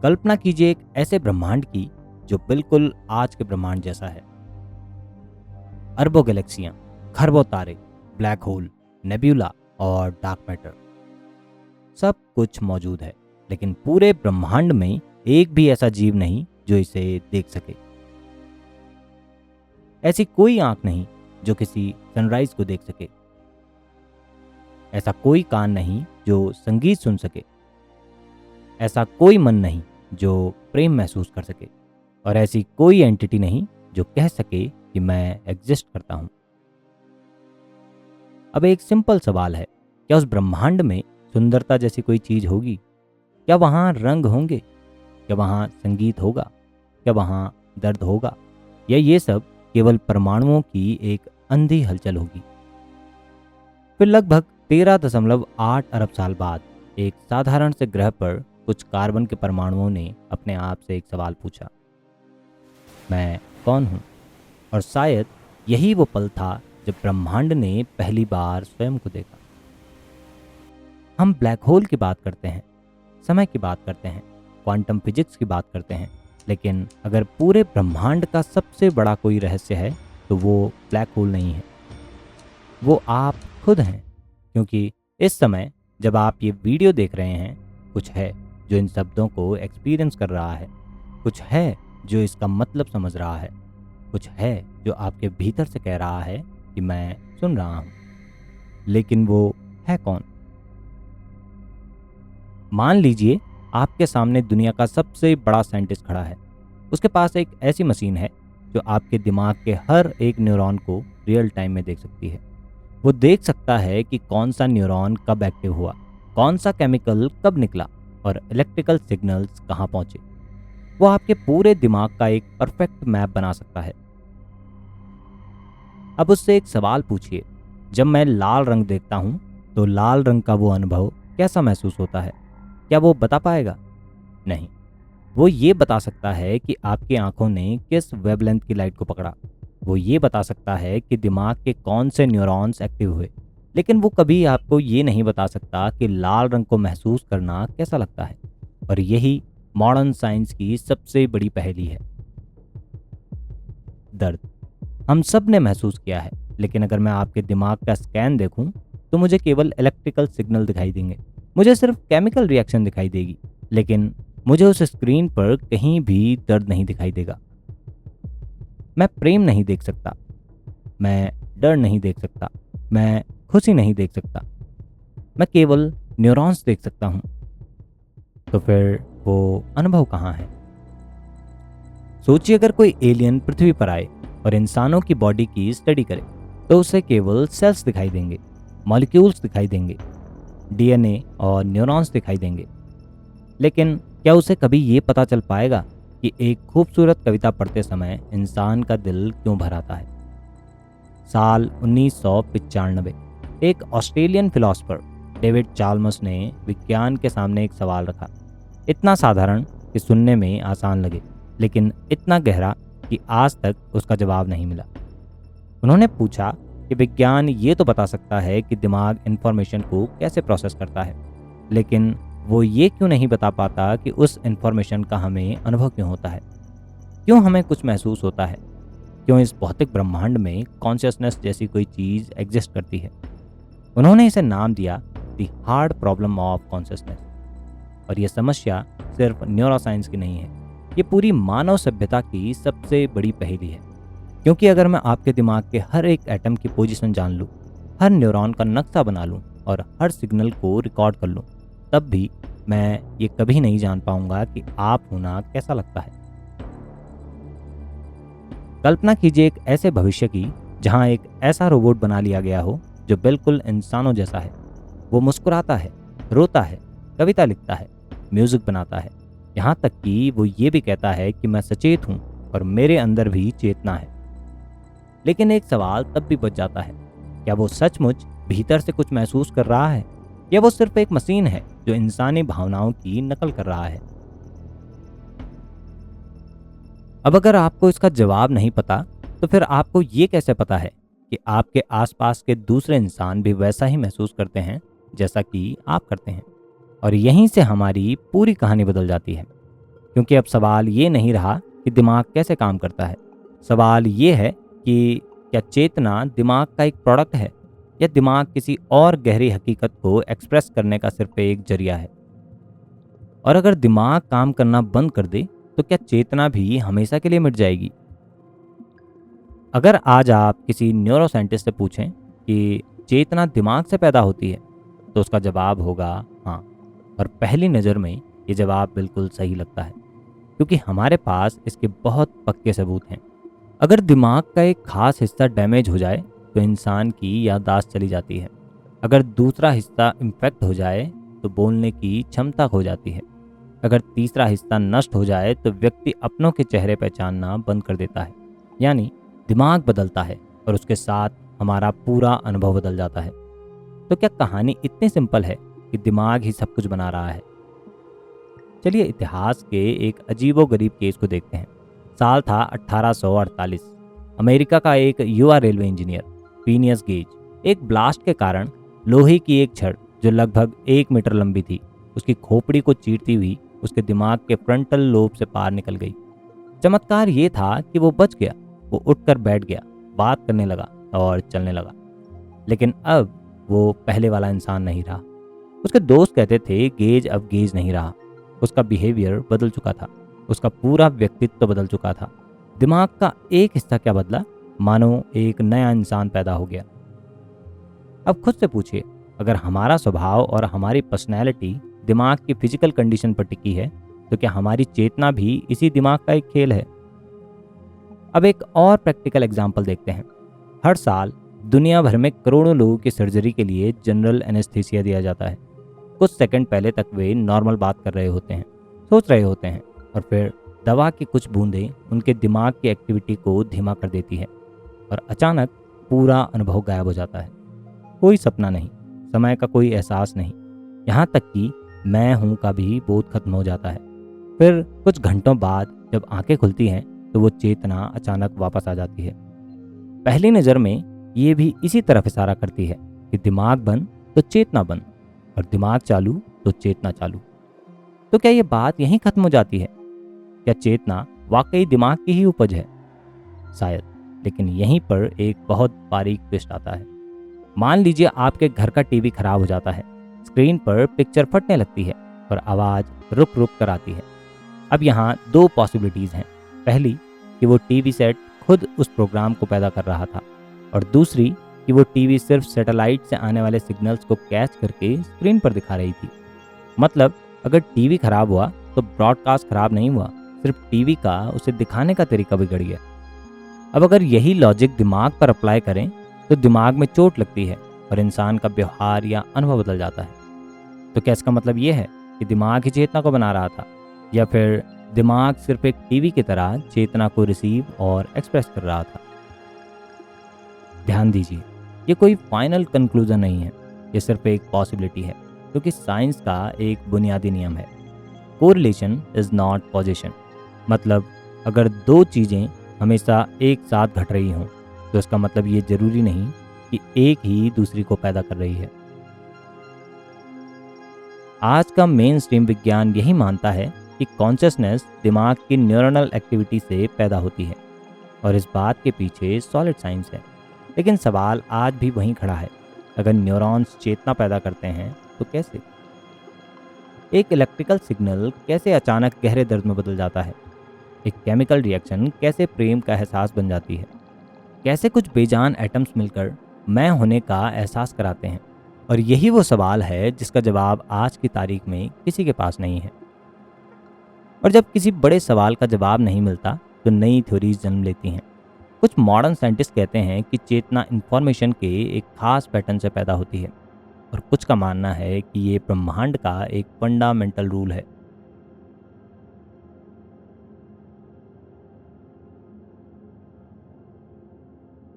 कल्पना कीजिए एक ऐसे ब्रह्मांड की जो बिल्कुल आज के ब्रह्मांड जैसा है। अरबों गैलेक्सियां, खरबों तारे, ब्लैक होल, नेब्यूला और डार्क मैटर, सब कुछ मौजूद है। लेकिन पूरे ब्रह्मांड में एक भी ऐसा जीव नहीं जो इसे देख सके। ऐसी कोई आंख नहीं जो किसी सनराइज को देख सके। ऐसा कोई कान नहीं जो संगीत सुन सके। ऐसा कोई मन नहीं जो प्रेम महसूस कर सके। और ऐसी कोई एंटिटी नहीं जो कह सके कि मैं एग्जिस्ट करता हूं। अब एक सिंपल सवाल है, क्या उस ब्रह्मांड में सुंदरता जैसी कोई चीज होगी? क्या वहां रंग होंगे? क्या वहां संगीत होगा? क्या वहां दर्द होगा? या ये सब केवल परमाणुओं की एक अंधी हलचल होगी? फिर लगभग 13.8 अरब साल बाद एक साधारण से ग्रह पर कुछ कार्बन के परमाणुओं ने अपने आप से एक सवाल पूछा, मैं कौन हूं? और शायद यही वो पल था जब ब्रह्मांड ने पहली बार स्वयं को देखा। हम ब्लैक होल की बात करते हैं, समय की बात करते हैं, क्वांटम फिजिक्स की बात करते हैं, लेकिन अगर पूरे ब्रह्मांड का सबसे बड़ा कोई रहस्य है तो वो ब्लैक होल नहीं है, वो आप खुद हैं। क्योंकि इस समय जब आप ये वीडियो देख रहे हैं, कुछ है जो इन शब्दों को एक्सपीरियंस कर रहा है, कुछ है जो इसका मतलब समझ रहा है, कुछ है जो आपके भीतर से कह रहा है कि मैं सुन रहा हूं। लेकिन वो है कौन? मान लीजिए आपके सामने दुनिया का सबसे बड़ा साइंटिस्ट खड़ा है। उसके पास एक ऐसी मशीन है जो आपके दिमाग के हर एक न्यूरॉन को रियल टाइम में देख सकती है। वो देख सकता है कि कौन सा न्यूरॉन कब एक्टिव हुआ, कौन सा केमिकल कब निकला और इलेक्ट्रिकल सिग्नल्स कहाँ पहुंचे। वो आपके पूरे दिमाग का एक परफेक्ट मैप बना सकता है। अब उससे एक सवाल पूछिए, जब मैं लाल रंग देखता हूं तो लाल रंग का वो अनुभव कैसा महसूस होता है? क्या वो बता पाएगा? नहीं। वो ये बता सकता है कि आपकी आंखों ने किस वेवलेंथ की लाइट को पकड़ा। वो ये बता सकता है कि दिमाग के कौन से न्यूरॉन्स एक्टिव हुए। लेकिन वो कभी आपको ये नहीं बता सकता कि लाल रंग को महसूस करना कैसा लगता है। और यही मॉडर्न साइंस की सबसे बड़ी पहेली है, दर्द। हम सब ने महसूस किया है, लेकिन अगर मैं आपके दिमाग का स्कैन देखूं तो मुझे केवल इलेक्ट्रिकल सिग्नल दिखाई देंगे, मुझे सिर्फ केमिकल रिएक्शन दिखाई देगी। लेकिन मुझे उस स्क्रीन पर कहीं भी दर्द नहीं दिखाई देगा। मैं प्रेम नहीं देख सकता, मैं डर नहीं देख सकता, मैं खुशी नहीं देख सकता। मैं केवल न्यूरॉन्स देख सकता हूं। तो फिर वो अनुभव कहाँ है? सोचिए, अगर कोई एलियन पृथ्वी पर आए और इंसानों की बॉडी की स्टडी करे तो उसे केवल सेल्स दिखाई देंगे, मॉलिक्यूल्स दिखाई देंगे, डीएनए और न्यूरॉन्स दिखाई देंगे। लेकिन क्या उसे कभी ये पता चल पाएगा कि एक खूबसूरत कविता पढ़ते समय इंसान का दिल क्यों भर आता है? साल 1995 एक ऑस्ट्रेलियन फिलोसोफर डेविड चाल्मर्स ने विज्ञान के सामने एक सवाल रखा, इतना साधारण कि सुनने में आसान लगे, लेकिन इतना गहरा कि आज तक उसका जवाब नहीं मिला। उन्होंने पूछा कि विज्ञान ये तो बता सकता है कि दिमाग इन्फॉर्मेशन को कैसे प्रोसेस करता है, लेकिन वो ये क्यों नहीं बता पाता कि उस इन्फॉर्मेशन का हमें अनुभव क्यों होता है, क्यों हमें कुछ महसूस होता है, क्यों इस भौतिक ब्रह्मांड में कॉन्शियसनेस जैसी कोई चीज़ एग्जिस्ट करती है। उन्होंने इसे नाम दिया the hard problem of consciousness. और ये समस्या सिर्फ न्यूरोसाइंस की नहीं है, ये पूरी मानव सभ्यता की सबसे बड़ी पहेली है। क्योंकि अगर मैं आपके दिमाग के हर एक एटम की पोजीशन जान लूँ, हर न्यूरॉन का नक्शा बना लूँ और हर सिग्नल को रिकॉर्ड कर लूँ, तब भी मैं ये कभी नहीं जान पाऊंगा कि आप होना कैसा लगता है। कल्पना कीजिए एक ऐसे भविष्य की जहां एक ऐसा रोबोट बना लिया गया हो जो बिल्कुल इंसानों जैसा है। वो मुस्कुराता है, रोता है, कविता लिखता है, म्यूजिक बनाता है, यहाँ तक कि वो ये भी कहता है कि मैं सचेत हूँ और मेरे अंदर भी चेतना है। लेकिन एक सवाल तब भी बच जाता है, क्या वो सचमुच भीतर से कुछ महसूस कर रहा है, या वो सिर्फ एक मशीन है जो इंसानी भावनाओं की नकल कर रहा है? अब अगर आपको इसका जवाब नहीं पता, तो फिर आपको ये कैसे पता है कि आपके आसपास के दूसरे इंसान भी वैसा ही महसूस करते हैं जैसा कि आप करते हैं? और यहीं से हमारी पूरी कहानी बदल जाती है। क्योंकि अब सवाल ये नहीं रहा कि दिमाग कैसे काम करता है। सवाल ये है कि क्या चेतना दिमाग का एक प्रोडक्ट है या दिमाग किसी और गहरी हकीकत को एक्सप्रेस करने का सिर्फ एक जरिया है। और अगर दिमाग काम करना बंद कर दे तो क्या चेतना भी हमेशा के लिए मिट जाएगी? अगर आज आप किसी न्यूरो साइंटिस्ट से पूछें कि चेतना दिमाग से पैदा होती है तो उसका जवाब होगा हाँ। और पहली नज़र में ये जवाब बिल्कुल सही लगता है, क्योंकि हमारे पास इसके बहुत पक्के सबूत हैं। अगर दिमाग का एक खास हिस्सा डैमेज हो जाए तो इंसान की याददाश्त चली जाती है। अगर दूसरा हिस्सा इन्फेक्ट हो जाए तो बोलने की क्षमता खो जाती है। अगर तीसरा हिस्सा नष्ट हो जाए तो व्यक्ति अपनों के चेहरे पहचानना बंद कर देता है। यानी दिमाग बदलता है और उसके साथ हमारा पूरा अनुभव बदल जाता है। तो क्या कहानी इतनी सिंपल है कि दिमाग ही सब कुछ बना रहा है? चलिए इतिहास के एक अजीबोगरीब केस को देखते हैं। साल था 1848। अमेरिका का एक युवा रेलवे इंजीनियर फिनियस गेज एक ब्लास्ट के कारण लोहे की एक छड़ जो लगभग 1 मीटर लंबी थी उसकी खोपड़ी को चीरती हुई उसके दिमाग के फ्रंटल लोब से पार निकल गई। चमत्कार ये था कि वो बच गया। वो उठकर बैठ गया, बात करने लगा और चलने लगा। लेकिन अब वो पहले वाला इंसान नहीं रहा। उसके दोस्त कहते थे गेज अब गेज नहीं रहा। उसका बिहेवियर बदल चुका था। उसका पूरा व्यक्तित्व बदल चुका था। दिमाग का एक हिस्सा क्या बदला, मानो एक नया इंसान पैदा हो गया। अब खुद से पूछिए, अगर हमारा स्वभाव और हमारी पर्सनैलिटी दिमाग की फिजिकल कंडीशन पर टिकी है तो क्या हमारी चेतना भी इसी दिमाग का एक खेल है? अब एक और प्रैक्टिकल एग्जाम्पल देखते हैं। हर साल दुनिया भर में करोड़ों लोगों की सर्जरी के लिए जनरल एनेस्थीसिया दिया जाता है। कुछ सेकंड पहले तक वे नॉर्मल बात कर रहे होते हैं, सोच रहे होते हैं, और फिर दवा की कुछ बूंदें उनके दिमाग की एक्टिविटी को धीमा कर देती है और अचानक पूरा अनुभव गायब हो जाता है। कोई सपना नहीं, समय का कोई एहसास नहीं, यहाँ तक कि मैं हूँ का भी बोध खत्म हो जाता है। फिर कुछ घंटों बाद जब आंखें खुलती हैं तो वो चेतना अचानक वापस आ जाती है। पहली नज़र में ये भी इसी तरफ इशारा करती है कि दिमाग बंद तो चेतना बंद और दिमाग चालू तो चेतना चालू। तो क्या ये बात यहीं खत्म हो जाती है? क्या चेतना वाकई दिमाग की ही उपज है? शायद, लेकिन यहीं पर एक बहुत बारीक ट्विस्ट आता है। मान लीजिए आपके घर का टीवी खराब हो जाता है, स्क्रीन पर पिक्चर फटने लगती है और आवाज़ रुक रुक कर आती है। अब यहाँ दो पॉसिबिलिटीज़ हैं। पहली कि वो टीवी सेट खुद उस प्रोग्राम को पैदा कर रहा था, और दूसरी कि वो टीवी सिर्फ सैटेलाइट से आने वाले सिग्नल्स को कैच करके स्क्रीन पर दिखा रही थी। मतलब अगर टीवी खराब हुआ तो ब्रॉडकास्ट खराब नहीं हुआ, सिर्फ टीवी का उसे दिखाने का तरीका बिगड़ गया। अब अगर यही लॉजिक दिमाग पर अप्लाई करें तो दिमाग में चोट लगती है और इंसान का व्यवहार या अनुभव बदल जाता है। तो क्या इसका मतलब ये है कि दिमाग ही चेतना को बना रहा था, या फिर दिमाग सिर्फ एक टीवी की तरह चेतना को रिसीव और एक्सप्रेस कर रहा था? ध्यान दीजिए, ये कोई फाइनल कंक्लूजन नहीं है, ये सिर्फ एक पॉसिबिलिटी है, क्योंकि साइंस का एक बुनियादी नियम है, कोरिलेशन इज नॉट पॉजिशन। मतलब अगर दो चीज़ें हमेशा एक साथ घट रही हों तो इसका मतलब ये जरूरी नहीं कि एक ही दूसरी को पैदा कर रही है। आज का मेन स्ट्रीम विज्ञान यही मानता है कि कॉन्शियसनेस दिमाग की न्यूरनल एक्टिविटी से पैदा होती है, और इस बात के पीछे सॉलिड साइंस है। लेकिन सवाल आज भी वहीं खड़ा है, अगर न्यूरॉन्स चेतना पैदा करते हैं तो कैसे? एक इलेक्ट्रिकल सिग्नल कैसे अचानक गहरे दर्द में बदल जाता है? एक केमिकल रिएक्शन कैसे प्रेम का एहसास बन जाती है? कैसे कुछ बेजान एटम्स मिलकर मैं होने का एहसास कराते हैं? और यही वो सवाल है जिसका जवाब आज की तारीख में किसी के पास नहीं है। और जब किसी बड़े सवाल का जवाब नहीं मिलता तो नई थ्योरीज जन्म लेती हैं। कुछ मॉडर्न साइंटिस्ट कहते हैं कि चेतना इंफॉर्मेशन के एक खास पैटर्न से पैदा होती है, और कुछ का मानना है कि ये ब्रह्मांड का एक फंडामेंटल रूल है।